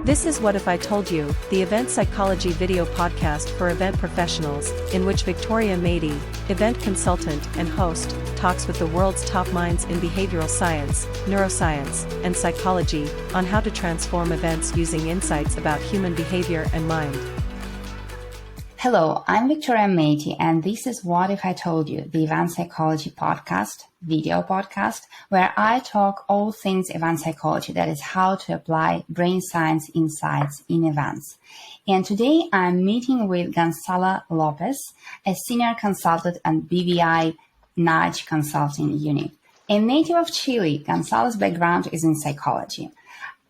This is What If I Told You, the event psychology video podcast for event professionals, in which Victoria Mady, event consultant and host, talks with the world's top minds in behavioral science, neuroscience, and psychology on how to transform events using insights about human behavior and mind. Hello, I'm Victoria Mady, and this is What If I Told You, the event psychology podcast, video podcast, where I talk all things event psychology, that is how to apply brain science insights in events. And today I'm meeting with Gonzalo Lopez, a senior consultant at BVA Nudge Consulting UK. A native of Chile, Gonzalo's background is in psychology.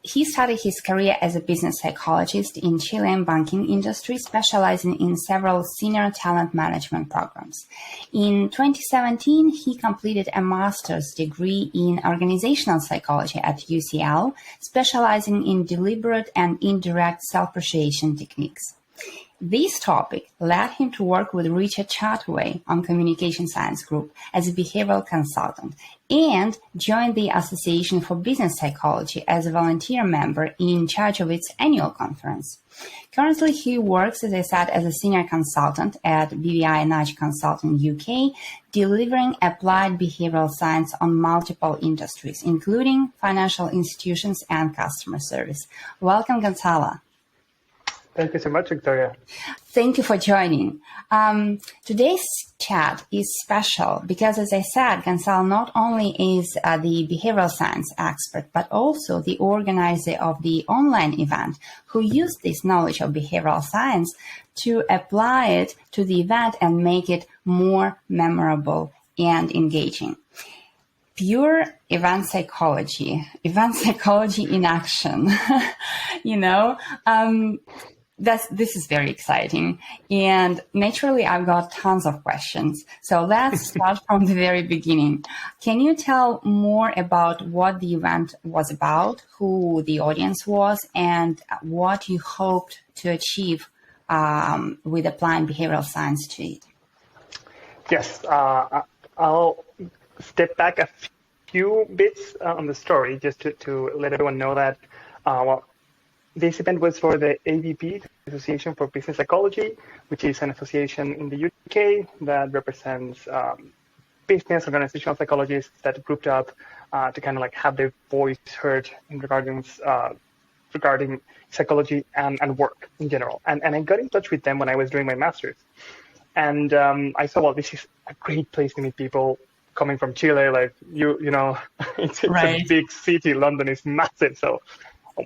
He started his career as a business psychologist in Chilean banking industry, specialising in several senior talent management programs. In 2017, he completed a master's degree in organizational psychology at UCL, specialising in deliberate and indirect self-persuasion techniques. This topic led him to work with Richard Chataway on Communication Science Group as a behavioral consultant and joined the Association for Business Psychology as a volunteer member in charge of its annual conference. Currently, he works, as I said, as a senior consultant at BVA Nudge Consulting UK, delivering applied behavioral science on multiple industries, including financial institutions and customer service. Welcome, Gonzalo. Thank you so much, Victoria. Thank you for joining. Today's chat is special because, as I said, Gonzalo not only is the behavioral science expert, but also the organizer of the online event who used this knowledge of behavioral science to apply it to the event and make it more memorable and engaging. Pure event psychology in action, This is very exciting. And naturally, I've got tons of questions. So let's start from the very beginning. Can you tell more about what the event was about, who the audience was, and what you hoped to achieve with applying behavioral science to it? Yes, I'll step back a few bits on the story just to let everyone know that, this event was for the ABP, Association for Business Psychology, which is an association in the UK that represents business organizational psychologists that grouped up to kind of like have their voice heard in regarding psychology and work in general. And I got in touch with them when I was doing my master's. And I saw, well, this is a great place to meet people coming from Chile. Like, it's Right. a big city. London is massive, so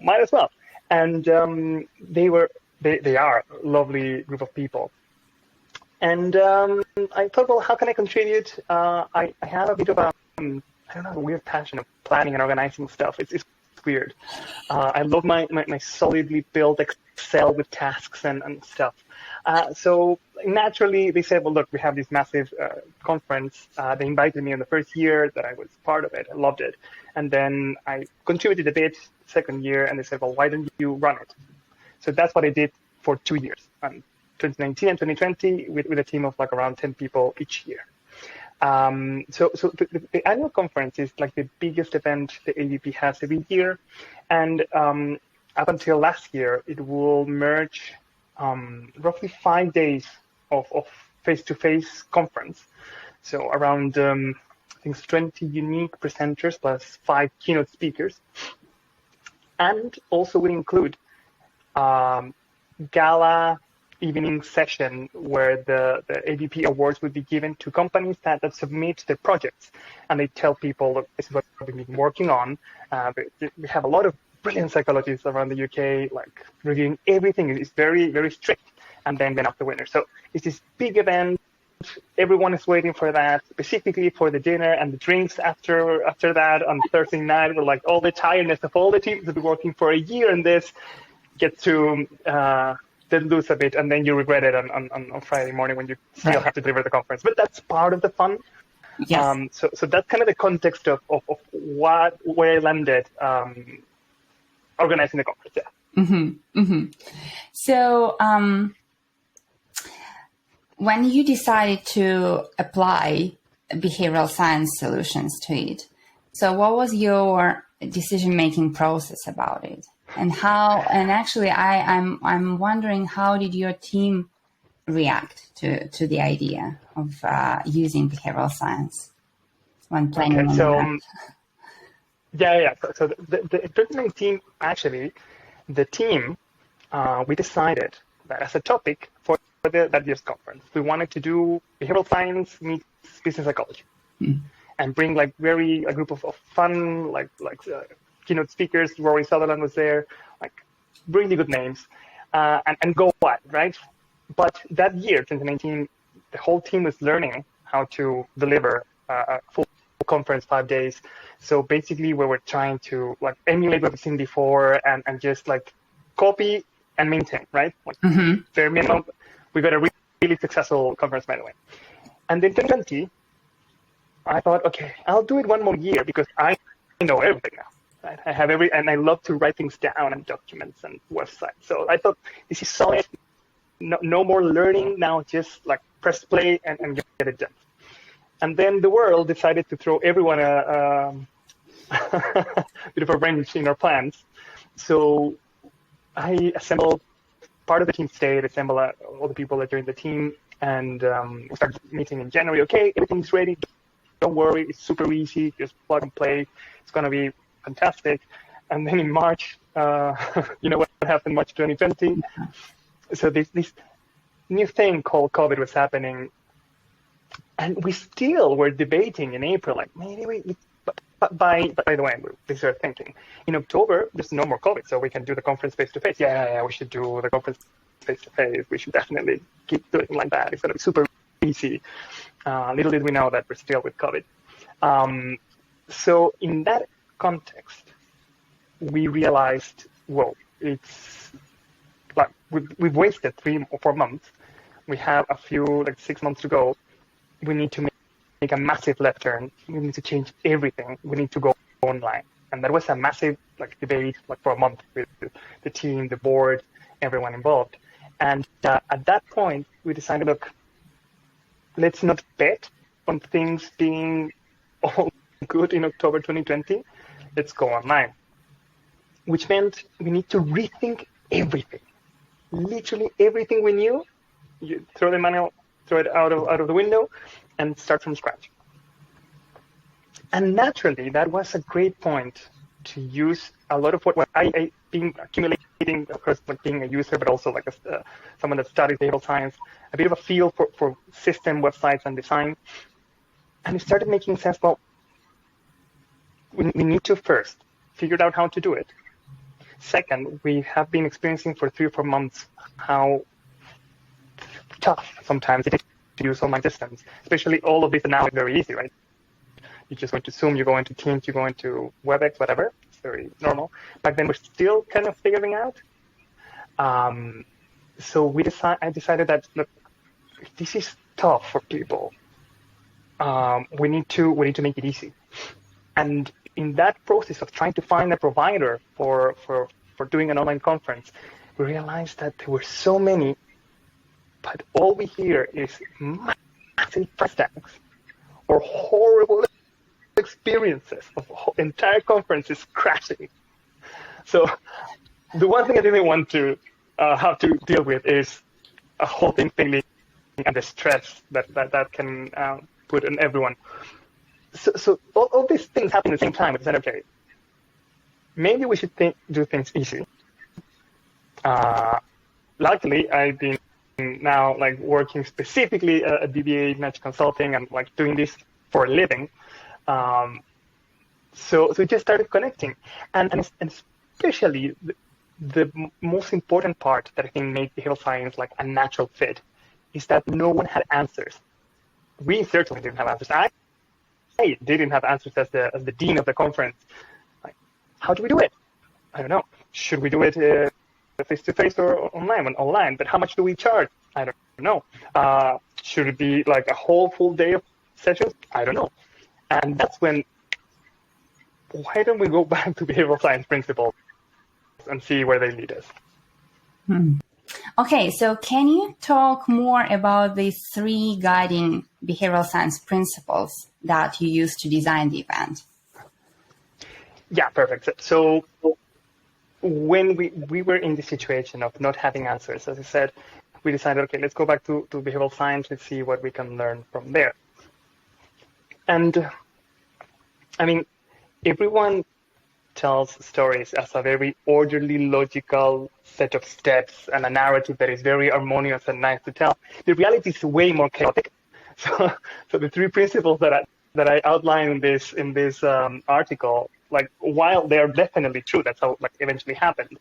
might as well. And they are a lovely group of people. And I thought, well, how can I contribute? I have a bit of a weird passion of planning and organizing stuff. It's weird. I love my solidly built Excel with tasks and stuff. So naturally, they said, well, look, we have this massive conference. They invited me in the first year that I was part of it. I loved it. And then I contributed a bit second year, and they said, well, why don't you run it? So that's what I did for 2 years, 2019 and 2020, with a team of like around 10 people each year. So the annual conference is like the biggest event the ADP has every year. And up until last year, it will merge roughly 5 days of face-to-face conference. So around, I think, 20 unique presenters plus 5 keynote speakers. And also we include gala evening session where the ADP awards would be given to companies that submit their projects. And they tell people, look, this is what we've been working on. We have a lot of brilliant psychologists around the UK, like reviewing everything. It's very, very strict. And then up the winner. So it's this big event. Everyone is waiting for that, specifically for the dinner and the drinks after that on Thursday night, where like all the tiredness of all the teams that have been working for a year in this get to then lose a bit, and then you regret it on Friday morning when you still have to deliver the conference. But that's part of the fun. Yes. So that's kind of the context of where I landed organizing the conference. Yeah. Mm-hmm. Mm-hmm. So when you decided to apply behavioral science solutions to it, so what was your decision-making process about it? And actually I'm wondering, how did your team react to the idea of using behavioral science when planning an event? So the 2019, actually, the team, we decided that as a topic for that year's conference, we wanted to do behavioral science meets business psychology, and bring like a group of fun, keynote speakers. Rory Sutherland was there, like really good names, and go wide, right? But that year, 2019, the whole team was learning how to deliver a full conference, 5 days. So basically, we were trying to like emulate what we've seen before, and just like copy and maintain, right? Like bare minimum. We got a really successful conference, by the way. And then 2020, I thought, okay, I'll do it one more year because I know everything now. Right? I have and I love to write things down and documents and websites. So I thought, this is solid. No more learning now. Just like press play and get it done. And then the world decided to throw everyone a bit of a wrench in our plans. So I assembled, part of the team stayed, assembled all the people that joined the team, and we started meeting in January. Okay, everything's ready. Don't worry, it's super easy. Just plug and play. It's going to be fantastic. And then in March, you know what happened, March 2020? So this new thing called COVID was happening. And we still were debating in April, like, maybe by the way, we started thinking, in October, there's no more COVID, so we can do the conference face-to-face. Yeah, we should do the conference face-to-face. We should definitely keep doing it like that. It's going to be super easy. Little did we know that we're still with COVID. So in that context, we realized, well, it's like we've wasted 3 or 4 months. We have a few, like 6 months to go. We need to make a massive left turn. We need to change everything. We need to go online. And that was a massive debate for a month with the team, the board, everyone involved. And at that point, we decided, look, let's not bet on things being all good in October 2020. Let's go online. Which meant we need to rethink everything. Literally everything we knew, you throw the manual, throw it out of the window, and start from scratch. And naturally, that was a great point to use a lot of what I been accumulating, of course, being a user, but also someone that studies behavioral science, a bit of a feel for system, websites, and design. And it started making sense. Well, we need to first figure out how to do it. Second, we have been experiencing for 3 or 4 months how tough sometimes it is to use online systems, especially all of this now is very easy, right? You just go into Zoom, you go into Teams, you go into WebEx, whatever. It's very normal. Back then, we're still kind of figuring out. So I decided that, look, if this is tough for people, we need to make it easy. And in that process of trying to find a provider for doing an online conference, we realized that there were so many, but all we hear is massive price tags or horrible experiences of entire conferences crashing. So the one thing I didn't want to have to deal with is a whole thing failing and the stress that can put on everyone. So all these things happen at the same time. It's like, okay, maybe we should do things easy. Luckily, I've been now working specifically at BVA Nudge Consulting and doing this for a living. So we just started connecting, and especially the most important part that I think made behavioral science a natural fit is that no one had answers. We certainly didn't have answers. I didn't have answers as the dean of the conference. How do we do it? I don't know. Should we do it face-to-face or online? Online, but how much do we charge? I don't know. Should it be a whole full day of sessions? I don't know. And that's when, why don't we go back to behavioral science principles and see where they lead us? Okay, so can you talk more about the 3 guiding behavioral science principles that you used to design the event? Yeah, perfect. So when we were in the situation of not having answers, as I said, we decided, okay, let's go back to behavioral science. Let's see what we can learn from there. And I mean, everyone tells stories as a very orderly, logical set of steps and a narrative that is very harmonious and nice to tell. The reality is way more chaotic. So the three principles that I outline in this article, like, while they are definitely true, that's how like eventually happened.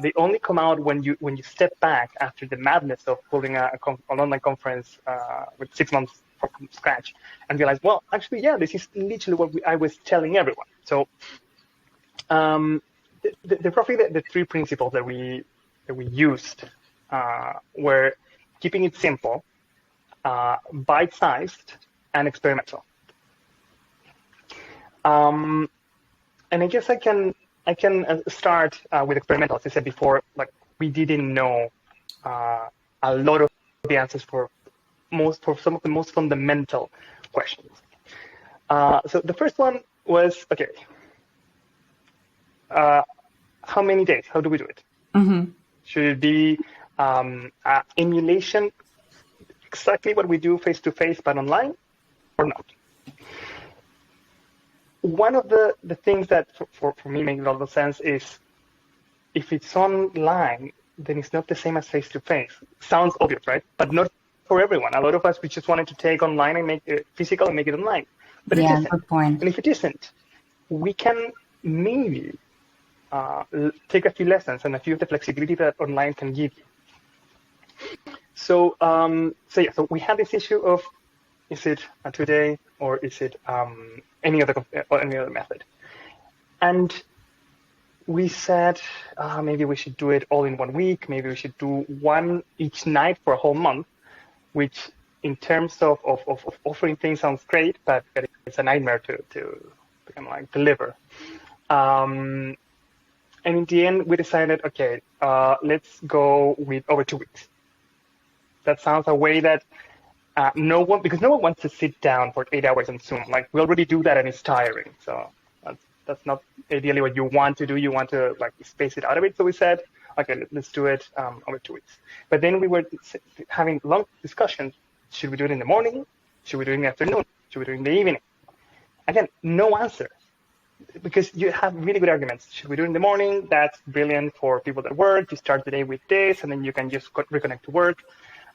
They only come out when you step back after the madness of holding an online conference with 6 months from scratch and realize, well, actually, yeah, this is literally what I was telling everyone. So the three principles that we used were keeping it simple, bite-sized, and experimental. And I guess I can start with experimental. As I said before, like, we didn't know a lot of the answers for some of the most fundamental questions. So the first one was, okay, how many days? How do we do it? Mm-hmm. Should it be emulation, exactly what we do face-to-face but online, or not? One of the things that for me makes a lot of sense is, if it's online, then it's not the same as face-to-face. Sounds obvious, right? But not for everyone. A lot of us, we just wanted to take online and make it physical and make it online. But it isn't. Good point. And if it isn't, we can maybe take a few lessons and a few of the flexibility that online can give you. So so we had this issue of, is it a 2-day or is it any other method? And we said maybe we should do it all in 1 week. Maybe we should do one each night for a whole month, which in terms of offering things sounds great, but it's a nightmare to kind of like deliver. And in the end, we decided, okay, let's go with over 2 weeks. That sounds a way that no one wants to sit down for 8 hours on Zoom. Like, we already do that and it's tiring. So that's not ideally what you want to do. You want to like space it out a bit. So we said, okay, let's do it over 2 weeks. But then we were having long discussions. Should we do it in the morning? Should we do it in the afternoon? Should we do it in the evening? Again, no answer, because you have really good arguments. Should we do it in the morning? That's brilliant for people that work. You start the day with this, and then you can just reconnect to work.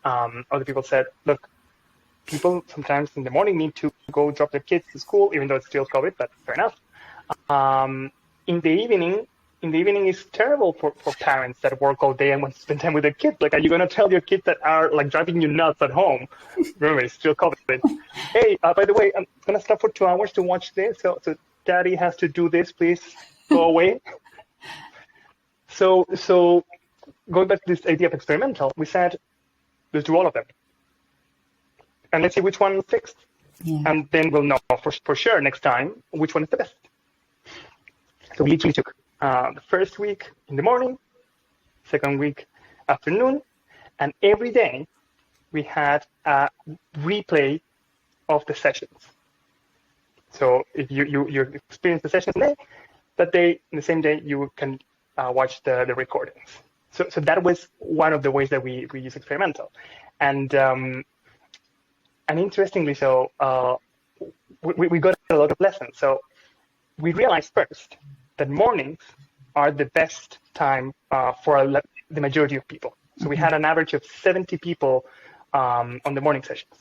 Other people said, look, people sometimes in the morning need to go drop their kids to school, even though it's still COVID, but fair enough. In the evening is terrible for parents that work all day and want to spend time with their kids. Like, are you going to tell your kids that are like driving you nuts at home? Remember, it's still COVID. Hey, by the way, I'm going to stop for 2 hours to watch this. So daddy has to do this. Please go away. So going back to this idea of experimental, we said, let's do all of them. And let's see which one fixed. Yeah. And then we'll know for sure next time which one is the best. So we literally took the first week in the morning, second week afternoon, and every day we had a replay of the sessions. So if you experience the sessions today, that day, in the same day, you can watch the recordings. So that was one of the ways that we use experimental. And interestingly, so we got a lot of lessons. So we realized first that mornings are the best time for the majority of people. So we had an average of 70 people on the morning sessions,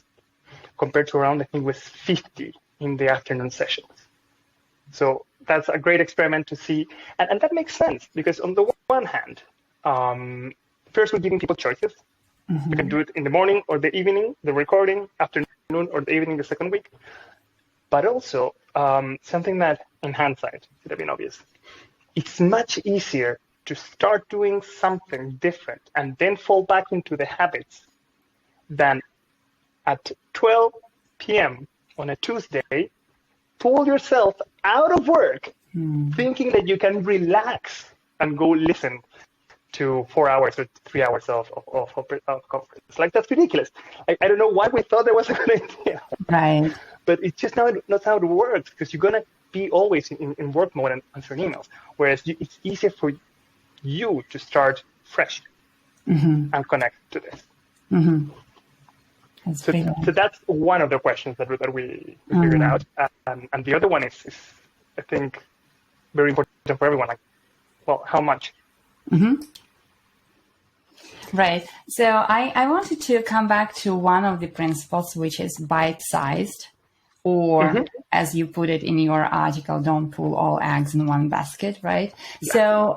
compared to around, I think, it was 50 in the afternoon sessions. So that's a great experiment to see. And that makes sense, because on the one hand, first we're giving people choices. Mm-hmm. We can do it in the morning or the evening, the recording, afternoon or the evening the second week. But also, something that in hindsight should have been obvious. It's much easier to start doing something different and then fall back into the habits than at 12 p.m. on a Tuesday, pull yourself out of work thinking that you can relax and go listen to 4 hours or 3 hours of conference. Like, that's ridiculous. I don't know why we thought that was a good idea. Right. But it's just not how it works, because you're going to be always in work mode and answering emails. Whereas it's easier for you to start fresh and connect to this? So that's one of the questions that we figured out. And the other one is, I think, very important for everyone. Like, well, how much? Right. So I wanted to come back to one of the principles, which is bite-sized, or as you put it in your article, don't pull all eggs in one basket, right? Yeah. So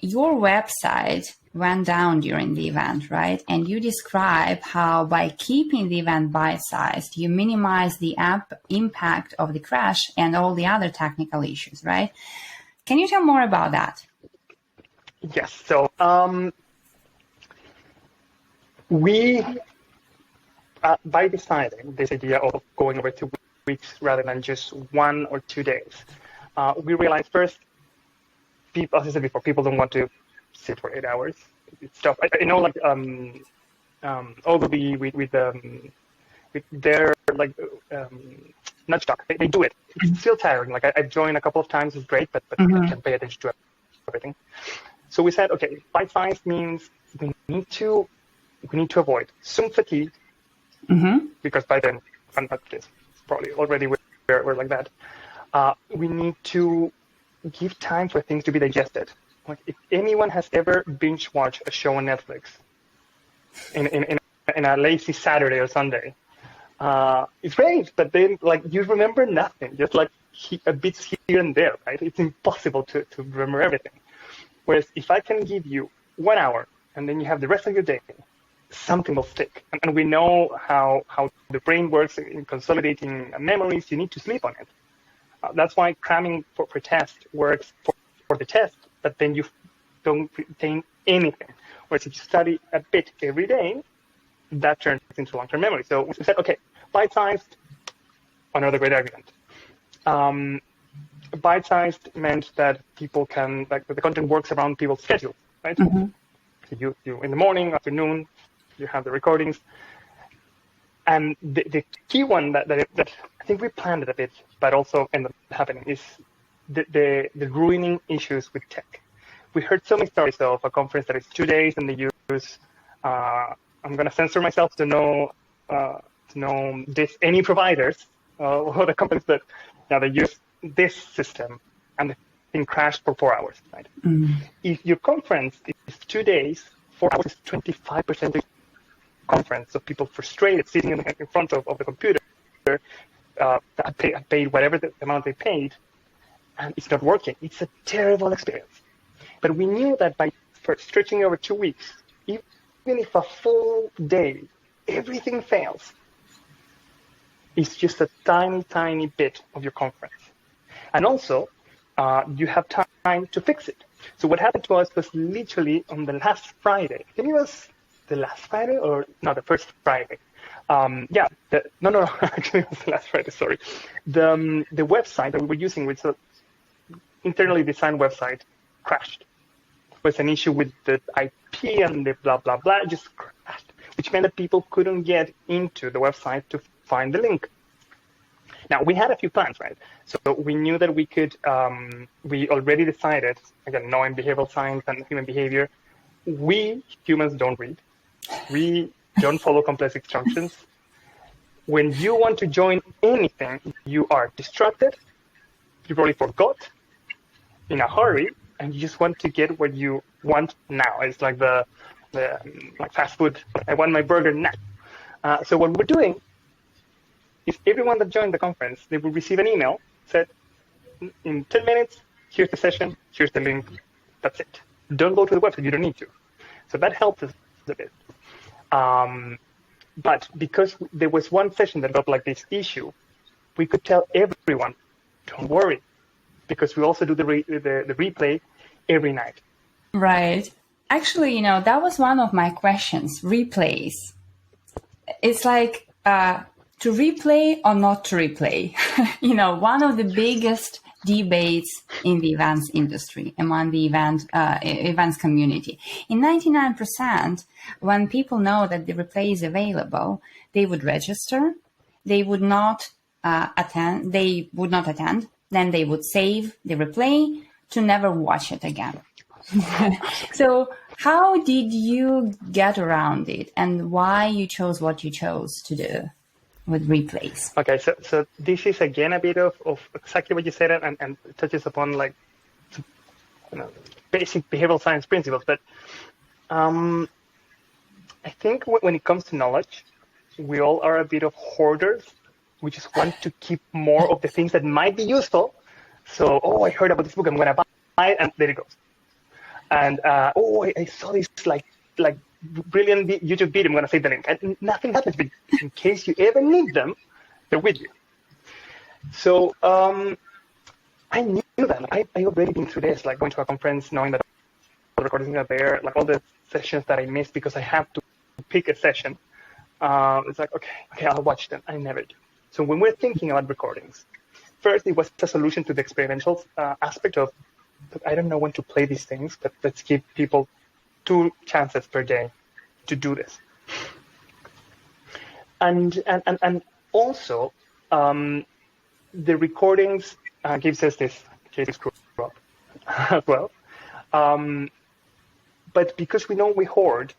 your website went down during the event, right? And you describe how by keeping the event bite-sized, you minimize the impact of the crash and all the other technical issues, right? Can you tell more about that? Yes. So we, by deciding this idea of going over 2 weeks rather than just 1 or 2 days, we realized first, people, as I said before, people don't want to sit for 8 hours. It's tough. I know, like, Ogilvy with their nudge talk, they do it. It's still tiring. Like, I've joined a couple of times. It's great, but I can't pay attention to everything. So we said, okay, bite-sized means we need to avoid Zoom fatigue, because by then, probably already we're like that. We need to give time for things to be digested. Like, if anyone has ever binge watched a show on Netflix in a lazy Saturday or Sunday, it's great, but then, like, you remember nothing, just like a bits here and there, right? It's impossible to remember everything. Whereas if I can give you 1 hour and then you have the rest of your day, something will stick. And we know how the brain works in consolidating memories. You need to sleep on it. That's why cramming for test works for the test, but then you don't retain anything. Whereas if you study a bit every day, that turns into long-term memory. So we said, okay, bite-sized, another great argument. Bite-sized meant that people can, like, the content works around people's schedule, right? So you in the morning, afternoon, you have the recordings. And the key one that I think we planned it a bit, but also ended up happening, is the ruining issues with tech. We heard so many stories of a conference that is 2 days and they use, I'm going to censor myself to know any providers or the companies that they use this system and the thing crashed for 4 hours, right? If your conference is 2 days, 4 hours is 25% of the conference, so people frustrated sitting in front of the computer, paid whatever the amount they paid, and it's not working. It's a terrible experience. But we knew that by stretching over 2 weeks, even if a full day, everything fails, it's just a tiny, tiny bit of your conference. And also, you have time to fix it. So what happened to us was literally on the last Friday. I think it was the last Friday or no, the first Friday. Actually it was the last Friday, sorry. The website that we were using, which was an internally designed website, crashed. There was an issue with the IP and the blah, blah, blah, it just crashed, which meant that people couldn't get into the website to find the link. Now, we had a few plans, right? So we knew that we could, we already decided, again, knowing behavioral science and human behavior, we humans don't read. We don't follow complex instructions. When you want to join anything, you are distracted, you probably forgot, in a hurry, and you just want to get what you want now. It's like the like fast food. I want my burger now. So what we're doing is everyone that joined the conference, they will receive an email, said, in 10 minutes, here's the session, here's the link, that's it. Don't go to the website, you don't need to. So that helped us a bit. But because there was one session that got like this issue, we could tell everyone, don't worry, because we also do the replay every night. Right. Actually, that was one of my questions, replays. It's like, to replay or not to replay? One of the biggest debates in the events industry, among the events community. In 99%, when people know that the replay is available, they would register, they would not attend, then they would save the replay to never watch it again. So how did you get around it, and why you chose what you chose to do with replays? Okay, so this is again a bit of exactly what you said, and touches upon like basic behavioral science principles. But I think when it comes to knowledge, we all are a bit of hoarders. We just want to keep more of the things that might be useful. So, I heard about this book, I'm going to buy it, and there it goes. And, I saw this like brilliant YouTube video, I'm going to save the link. And nothing happens, but in case you ever need them, they're with you. So, I knew that. I already been through this, like going to a conference, knowing that all the recordings are there, like all the sessions that I missed because I have to pick a session. It's like, okay, I'll watch them. I never do. So when we're thinking about recordings, first it was a solution to the experiential aspect of, I don't know when to play these things, but let's give people 2 chances per day to do this. And also, the recordings gives us this screw up as well. But because we know we hoard,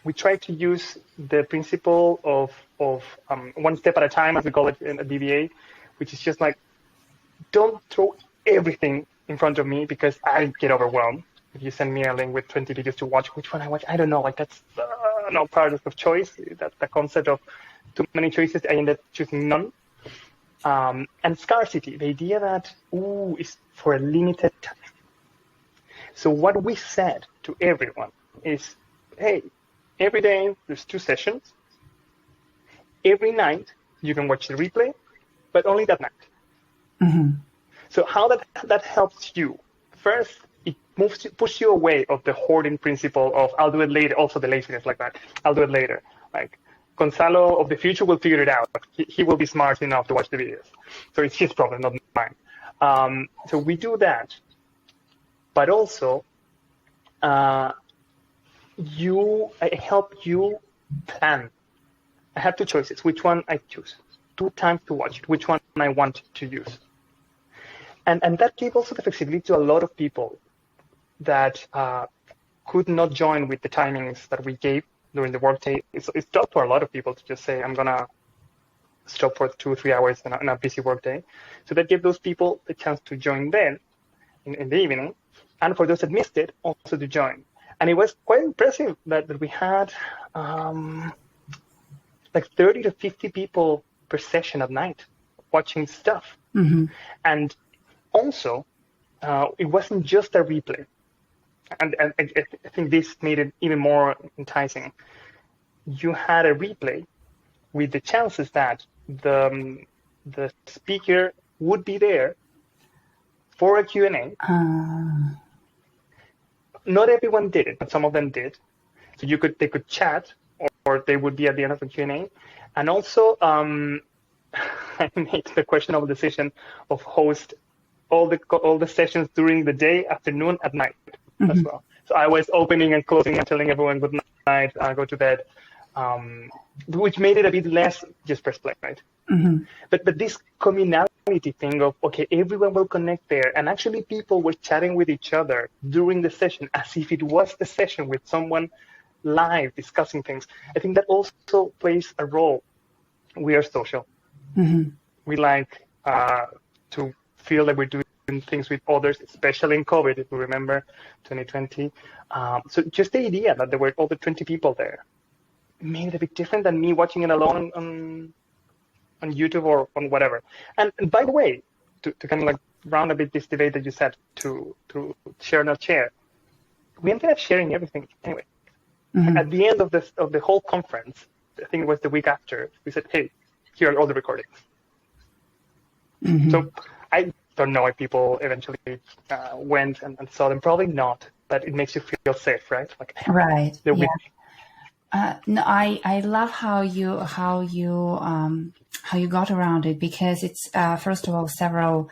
we try to use the principle of one step at a time, as we call it in BVA, which is just like, don't throw everything in front of me because I get overwhelmed. If you send me a link with 20 videos to watch, which one I watch, I don't know. Like that's not part of choice. That's the concept of too many choices. I end up choosing none. And scarcity, the idea that is for a limited time. So what we said to everyone is, hey, every day there's 2 sessions. Every night you can watch the replay, but only that night. Mm-hmm. So how that helps you? First, it pushes you away of the hoarding principle of I'll do it later. Also the laziness like that. I'll do it later. Like Gonzalo of the future will figure it out. He will be smart enough to watch the videos. So it's his problem, not mine. So we do that. But also, I help you plan. I have 2 choices. Which one I choose? 2 times to watch it. Which one I want to use? And that gave also the flexibility to a lot of people that could not join with the timings that we gave during the workday. It's tough for a lot of people to just say, I'm going to stop for 2 or 3 hours in a busy workday. So that gave those people the chance to join then in the evening, and for those that missed it, also to join. And it was quite impressive that we had like 30 to 50 people per session at night watching stuff. Mm-hmm. And also, it wasn't just a replay. And I think this made it even more enticing. You had a replay with the chances that the speaker would be there for a Q&A. Not everyone did it, but some of them did. So they could chat, or they would be at the end of the Q&A. And also, I made the questionable decision of host all the sessions during the day, afternoon, at night as well. So I was opening and closing and telling everyone good night, go to bed, which made it a bit less just press play, right? Mm-hmm. But this communality thing of, okay, everyone will connect there. And actually people were chatting with each other during the session as if it was the session with someone live discussing things. I think that also plays a role. We are social. Mm-hmm. We like to feel that we're doing things with others, especially in COVID, if we remember 2020. So just the idea that there were over 20 people there made it a bit different than me watching it alone on YouTube or on whatever. And by the way, to kind of like round a bit this debate that you said to share not share, we ended up sharing everything anyway. Mm-hmm. At the end of the whole conference, I think it was the week after, we said, hey, here are all the recordings. Mm-hmm. So I don't know if people eventually went and saw them. Probably not, but it makes you feel safe, right? Like, right. They're yeah. with me. No, I love how you got around it, because it's first of all several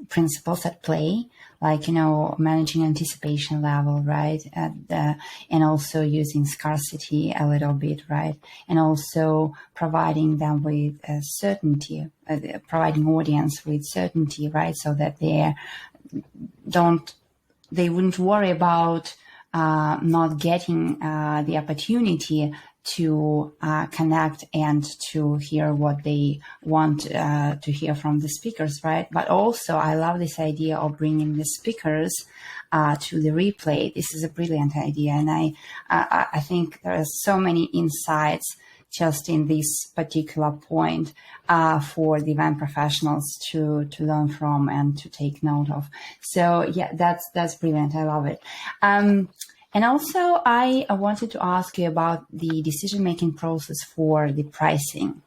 principles at play, like managing anticipation level, right, and also using scarcity a little bit, right, and also providing them with certainty, providing audience with certainty, right, so that they don't they wouldn't worry about not getting the opportunity to connect and to hear what they want to hear from the speakers, right? But also, I love this idea of bringing the speakers to the replay. This is a brilliant idea, and I think there are so many insights just in this particular point for the event professionals to learn from and to take note of. So yeah, that's brilliant. I love it. And also, I wanted to ask you about the decision-making process for the pricing,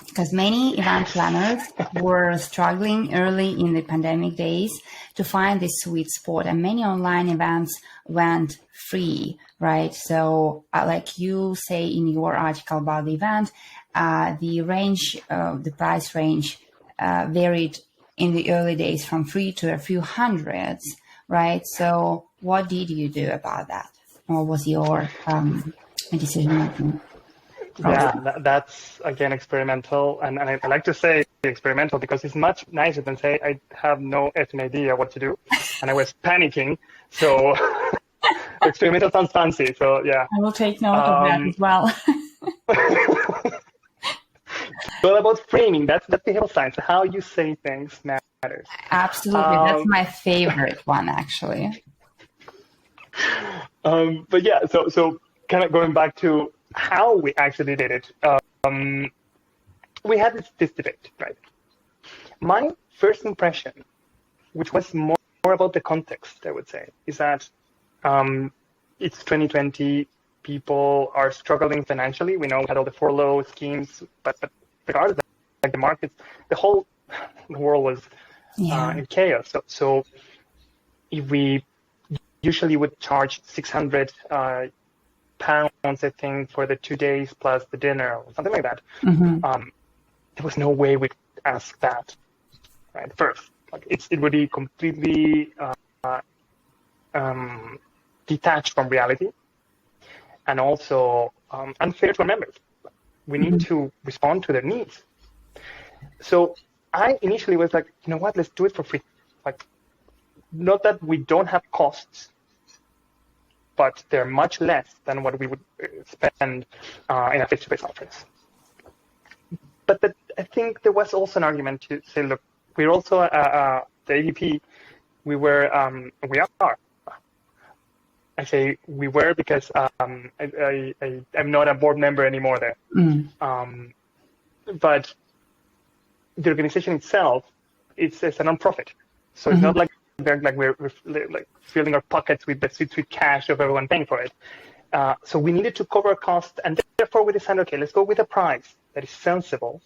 because many event planners were struggling early in the pandemic days to find this sweet spot, and many online events went free, right? So like you say in your article about the event, the price range varied in the early days from free to a few hundreds, right? So what did you do about that? Or was your decision making process? Yeah, that's again experimental, and I like to say experimental because it's much nicer than say I have no effing idea what to do, and I was panicking. So experimental sounds fancy. So yeah, I will take note of that as well. Well, about framing, that's behavioral science. How you say things matters. Absolutely, that's my favorite one actually. But yeah, so kind of going back to how we actually did it, we had this debate, right? My first impression, which was more about the context, I would say, is that it's 2020, people are struggling financially. We know we had all the furlough schemes, but regardless, like the markets, the whole world was in chaos. So if we usually would charge 600 pounds, I think, for the 2 days plus the dinner or something like that. Mm-hmm. There was no way we'd ask that, right? First, like it would be completely detached from reality, and also unfair to our members. We need to respond to their needs. So I initially was like, you know what? Let's do it for free. Like, not that we don't have costs, but they're much less than what we would spend in a face-to-face conference. But I think there was also an argument to say, look, we're also the ADP. We are. I say we were because I'm not a board member anymore there. But the organization itself, it's a non-profit, so it's not like we're like filling our pockets with the sweet cash of everyone paying for it. So we needed to cover costs, and therefore we decided, okay, let's go with a price that is sensible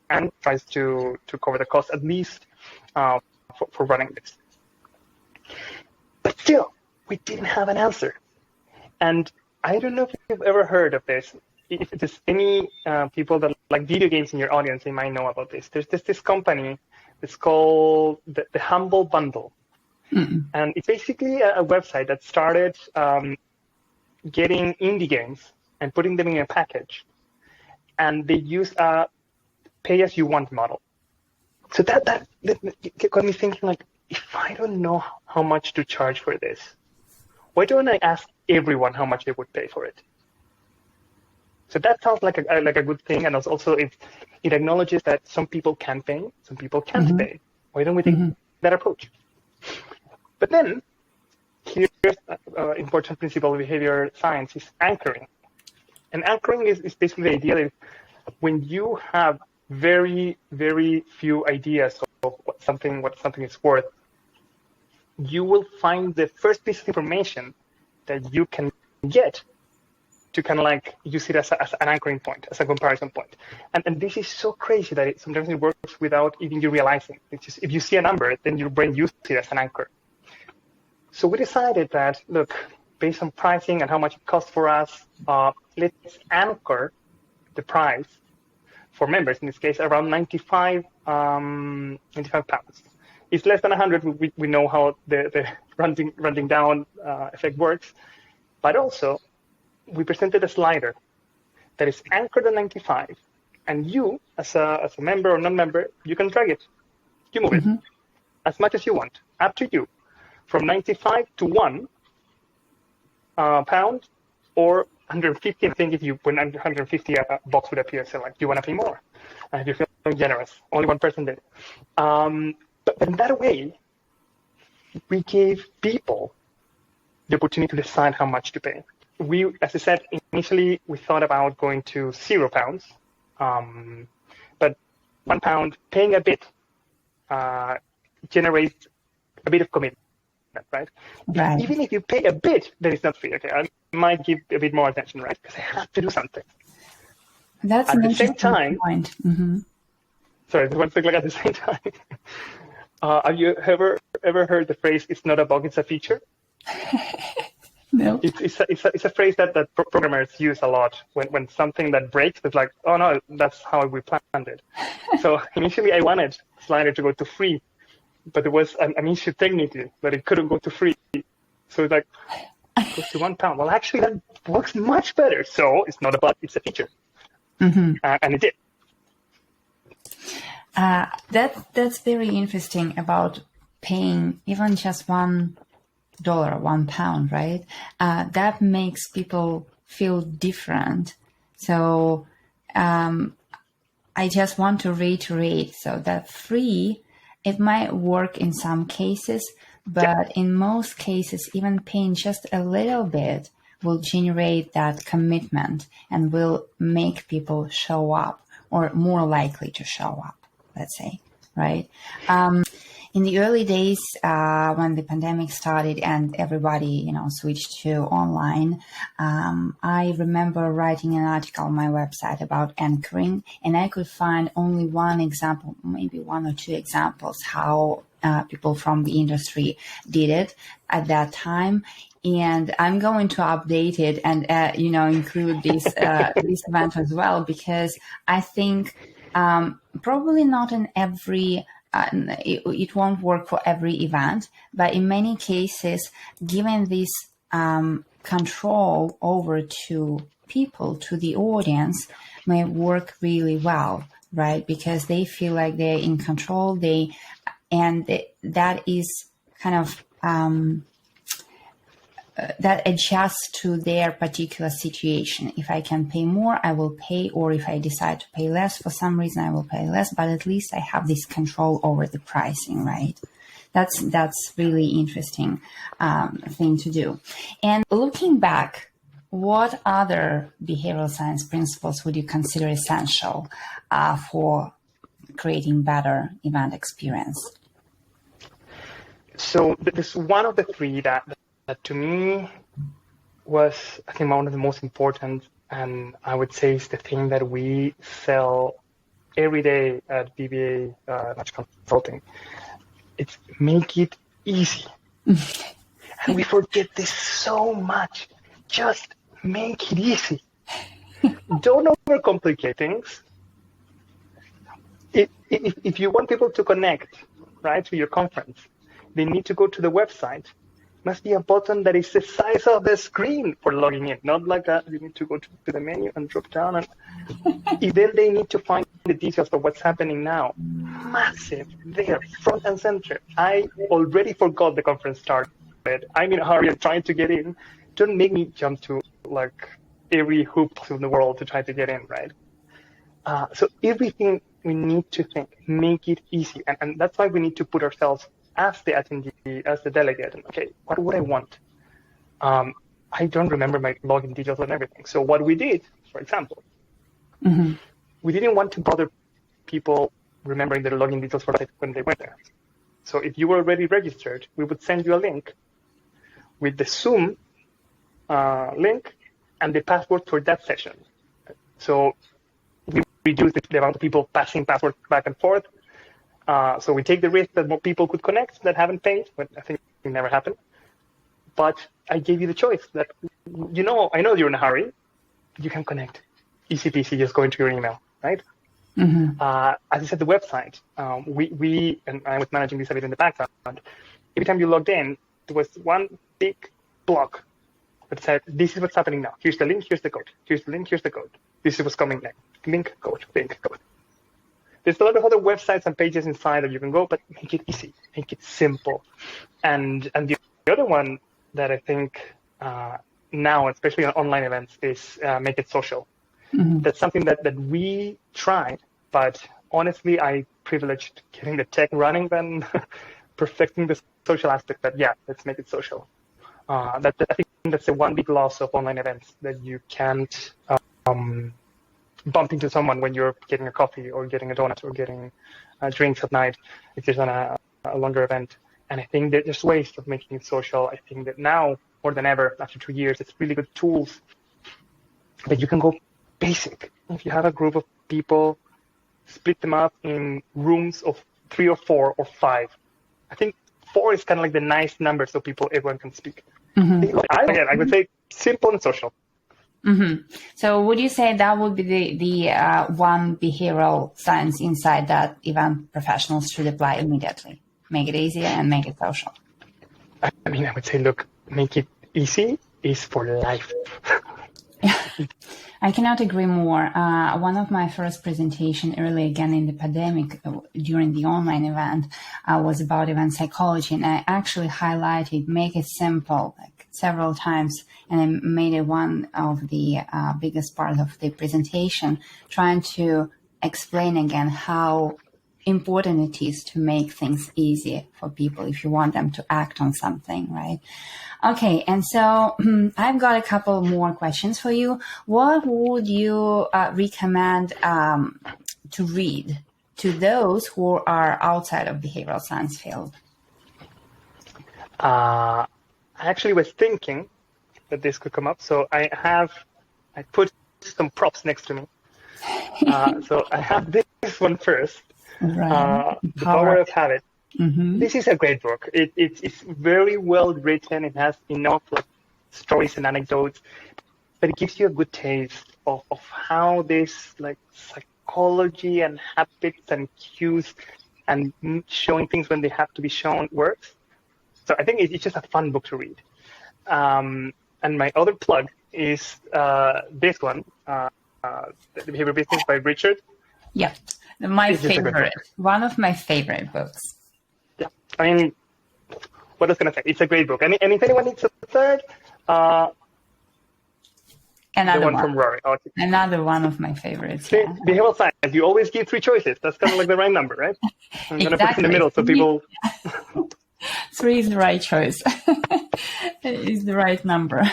and tries to cover the cost at least for running this. But still, we didn't have an answer. And I don't know if you've ever heard of this. If there's any people that like video games in your audience, they might know about this. There's this company. It's called the Humble Bundle. And it's basically a website that started getting indie games and putting them in a package. And they use a pay-as-you-want model. So that got me thinking, like, if I don't know how much to charge for this, why don't I ask everyone how much they would pay for it? So that sounds like a good thing, and also it acknowledges that some people can pay, some people can't pay. Why don't we take that approach? But then, here's an important principle of behavior science is anchoring. And anchoring is basically the idea that when you have very, very few ideas of what something is worth, you will find the first piece of information that you can get to kind of like use it as an anchoring point, as a comparison point. And this is so crazy that sometimes it works without even you realizing. It's just, if you see a number, then your brain uses it as an anchor. So we decided that, look, based on pricing and how much it costs for us, let's anchor the price for members, in this case, around 95 pounds. It's less than 100. We know how the rounding down effect works. But also, we presented a slider that is anchored at 95. And you, as a member or non-member, you can drag it. You move it as much as you want, up to you. from 95 to £1 or 150. I think if you when 150 a box would appear, so like, do you want to pay more? And if you're feeling generous, only one person did. But in that way, we gave people the opportunity to decide how much to pay. We, as I said, initially we thought about going to £0, but £1 paying a bit generates a bit of commitment, right? Right. Even if you pay a bit, then it's not free. Okay, I might give a bit more attention, right? Because I have to do something. That's at an the same interesting time. point. Mm-hmm. Sorry, one thing, like at the same time. Have you ever heard the phrase "It's not a bug, it's a feature"? No. It's a phrase that programmers use a lot when something that breaks. It's like, oh no, that's how we planned it. So initially, I wanted Slider to go to free, but there was an issue technically that it couldn't go to free. So it's like, it goes to £1. Well, actually, that works much better. So it's not a bug, it's a feature. Mm-hmm. And it did. That's very interesting about paying even just $1, £1, right? That makes people feel different. So I just want to reiterate, so that free, it might work in some cases, but in most cases, even paying just a little bit will generate that commitment and will make people show up, or more likely to show up, let's say, right? In the early days, when the pandemic started and everybody, switched to online, I remember writing an article on my website about anchoring, and I could find only one example, maybe one or two examples, how people from the industry did it at that time. And I'm going to update it and, include this event as well, because I think probably not in every it won't work for every event, but in many cases, given this control over to people, to the audience, may work really well, right? Because they feel like they're in control. That is kind of that adjusts to their particular situation. If I can pay more, I will pay, or if I decide to pay less for some reason, I will pay less, but at least I have this control over the pricing, right? That's really interesting thing to do. And looking back, what other behavioral science principles would you consider essential for creating better event experience? So this one of the three that to me was, I think, one of the most important, and I would say is the thing that we sell every day at BVA Nudge Consulting. It's make it easy. And we forget this so much. Just make it easy. Don't overcomplicate things. If you want people to connect, right, to your conference, they need to go to the website. Must be a button that is the size of the screen for logging in, not like that. You need to go to the menu and drop down, and then they need to find the details of what's happening now. Massive, there, front and center. I already forgot the conference started. I'm in a hurry and trying to get in. Don't make me jump to like every hoop in the world to try to get in, right? So everything we need to think, make it easy, and that's why we need to put ourselves as the attendee, as the delegate, and okay, what would I want? I don't remember my login details and everything. So what we did, for example, we didn't want to bother people remembering their login details for when they went there. So if you were already registered, we would send you a link with the Zoom link and the password for that session. So we reduce the amount of people passing passwords back and forth. So we take the risk that more people could connect that haven't paid, but I think it never happened. But I gave you the choice that, I know you're in a hurry. You can connect. Easy peasy, just go into your email, right? As I said, the website, we and I was managing this a bit in the background. Every time you logged in, there was one big block that said, this is what's happening now. Here's the link, here's the code. Here's the link, here's the code. This is what's coming next. Link, code, link, code. there's a lot of other websites and pages inside that you can go, but make it easy, make it simple. And the other one that I think now, especially on online events, is make it social. Mm-hmm. That's something that we tried, but honestly, I privileged getting the tech running than perfecting the social aspect. But yeah, let's make it social. I think that's the one big loss of online events, that you can't bump into someone when you're getting a coffee or getting a donut or getting drinks at night if there's on a longer event. And I think that there's ways of making it social. I think that now, more than ever, after 2 years, it's really good tools that you can go basic. If you have a group of people, split them up in rooms of 3 or 4 or 5. I think 4 is kind of like the nice number, so everyone can speak. Mm-hmm. I would say simple and social. Mm-hmm. So would you say that would be the one behavioral science insight that event professionals should apply immediately? Make it easier and make it social. I would say, look, make it easy is for life. I cannot agree more. One of my first presentation early again in the pandemic during the online event was about event psychology, and I actually highlighted make it simple like several times, and I made it one of the biggest part of the presentation, trying to explain again how important it is to make things easy for people if you want them to act on something, right? Okay, and so I've got a couple more questions for you. What would you recommend to read to those who are outside of behavioral science field? I actually was thinking that this could come up, so I put some props next to me. So I have this one first. Right. The Power of Habit. Mm-hmm. This is a great book. It's very well written. It has enough stories and anecdotes, but it gives you a good taste of how this psychology and habits and cues and showing things when they have to be shown works. So I think it's just a fun book to read. And my other plug is this one, The Behavioral Business by Richard. Yeah. My favorite, one of my favorite books. Yeah, what else can I say? It's a great book. And if anyone needs a third, another one from Rory. Another one of my favorites. See, behavioral science, you always give 3 choices. That's kind of like the right number, right? I'm going to put it in the middle so people... 3 is the right choice. Is the right number.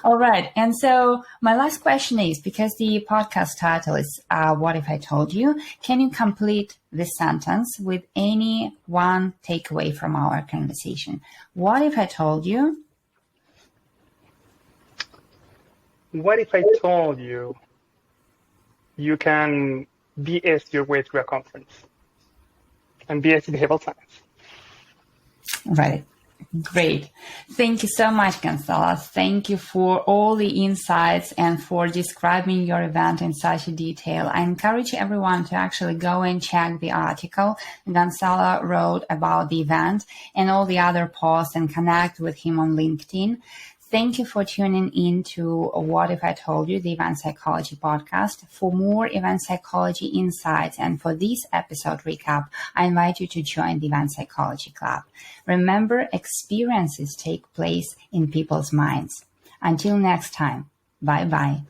All right. And so my last question is, because the podcast title is What If I Told You, can you complete this sentence with any one takeaway from our conversation? What if I told you? What if I told you you can BS your way through a conference? And BS is behavioral science. Right. Great. Thank you so much, Gonzalo. Thank you for all the insights and for describing your event in such a detail. I encourage everyone to actually go and check the article Gonzalo wrote about the event and all the other posts and connect with him on LinkedIn. Thank you for tuning in to What If I Told You, the Event Psychology podcast. For more event psychology insights and for this episode recap, I invite you to join the Event Psychology Club. Remember, experiences take place in people's minds. Until next time, bye-bye.